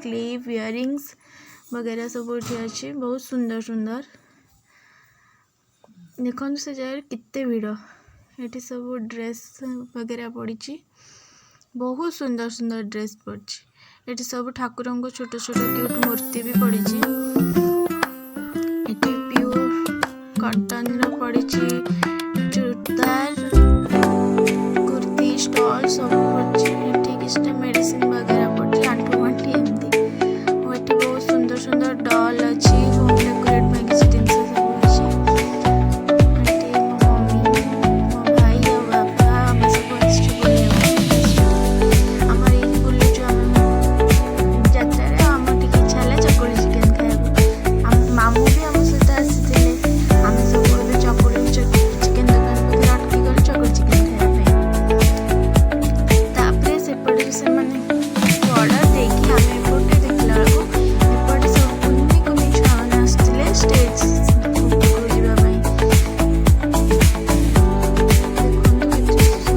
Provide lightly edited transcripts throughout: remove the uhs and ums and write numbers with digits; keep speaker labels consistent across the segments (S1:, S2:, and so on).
S1: clip earrings वगैरह सब ये अच्छी बहुत सुंदर सुंदर देखो से जगह केते भिड़ ये सब ड्रेस वगैरह पड़ी बहुत सुंदर सुंदर ड्रेस पड़ी ये सब ठाकुर को छोट छोट क्यूट मूर्ति भी पड़ी प्योर कॉटन पड़ी चूड़दार कुर्ती स्टॉल सब पड़ी मेडिसिन वगैरह पड़ी आंठू आंठी एमती और ये बहुत सुंदर सुंदर डॉल अच्छी होम डेकोरेट में किसी जिन सब अच्छी मो मम्मी मो भाई और बापा आम सब आमर ये बुलुचु आम जात्रा आम टे इच्छा है चकुली चिकेन खाया मामू भी आम सहित आसी आम सब चकुली चिकेन दुकान पाखे अटकी गले चकुली चिकेन खाया सेपटे से मैंने ऑर्डर देकी आम एपटे देखला एपटे सब कुनी कुनी छुआ मैंने आसते स्टेज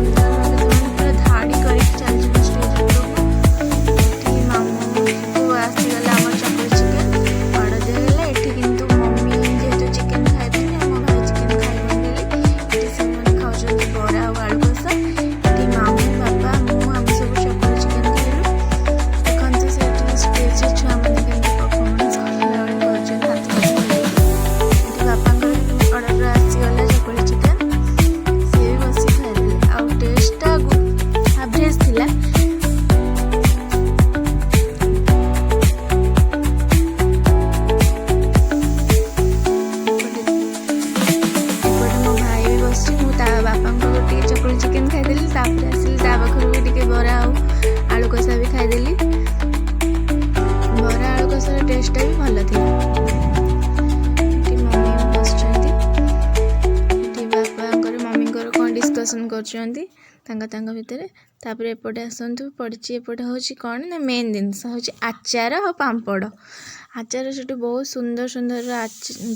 S1: पूरा धाड़ी कर चलते स्टेज मामू को आसीगला आम चकुली चिकेन ऑर्डर दिगला ये किंतु मम्मी जेहेतु चिकेन खाई मो भाई चिकेन खाई से खाऊँ बरा और आलू कषा ये मामू बापा मु आम सब चकुली चिकेन खाइलु देखते से स्टेज छुआ मैंने परफॉर्मेंस कला बापा ऑर्डर आसीगला चकुली चिकेन सी भी बस खाई आउ टेस्टा एवरेज थिला मो भाई भी बस बापा गोटे चकुली चिकेन खाईदेली आसिली पाखर भी बरा आलू कषा भी खाईदेली बरा आलू कषार टेस्टा भी भल थी मम्मी बस बापा मम्मी कौन डिस्कसन कर भितर तापर एपटे आसतु पड़ी एपटे हूँ कौन ना मेन जिनस हूँ आचार और पापड़ आचार से बहुत सुंदर सुंदर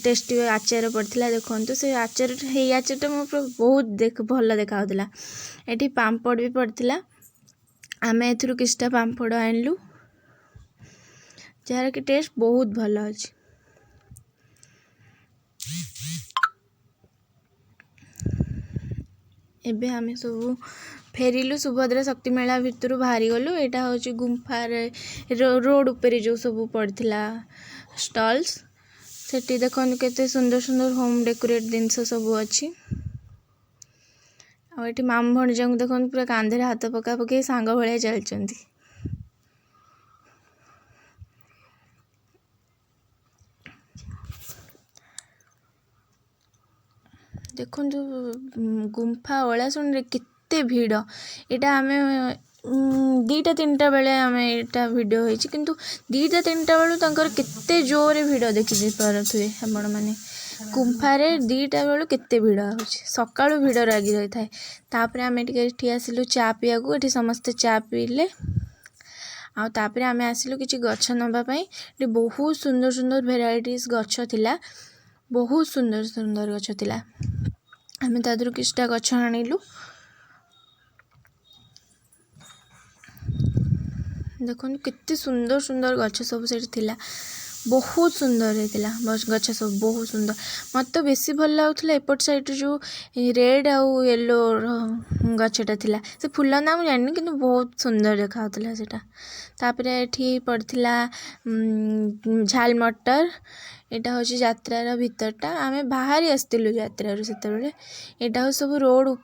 S1: टेस्टी आचार पड़ता देखो से आचार ये आचार मोर बहुत भल देखा ये पापड़ भी पड़ता आम एथुरु किछटा पापड़ आणलु जार कि टेस्ट बहुत भल अच्छे एबे आमे सब फेरिलु सुभद्रा शक्ति मेला भितर बाहरी गलु यहाँ हूँ गुंफार रोड उपरे जो सब पड़ता स्टॉल्स सेठी देखो केते सुंदर सुंदर होम डेकोरेट जिनस सब अच्छी और ये मामू भणजा को देखो पूरा कांधे हाथ पका पकई सांग भाया चलती देखो गुंफा ओलासुणी केते भिड़ यहाँ आम 2-3 बेले आम यहाँ भिड होती किंतु 2-3 बेलू तंकर केते जोरे भिड़ देखी पारे आपण मैंने गुंफारे 2टा बेलू केते भिड़ हो सकाळू भिड़ लगी रही थाए तापर आम ये आसिलु चा पीया को ये समस्ते चा पीले आपर आम आसिलु किछि गछ नबापाई ये बहुत सुंदर सुंदर भेराइटीज गछ थिला बहुत सुंदर सुंदर गछ थिला आम तादर किछटा गछ आणिलु देखो केते सुंदर सुंदर गछ सब से थिला बहुत सुंदर होता गछ सब बहुत सुंदर मत तो बेसी भल लगुला एपट साइड जो रेड आउ येलो गछटा थिला से फूल ना मुझे जानी कि बहुत सुंदर देखा सेटा तापर ये पड़ता झाल मटर यहाँ हूँ यात्रार भितरटा आम बाहरी आसलु यात्रार से यहाँ सब रोड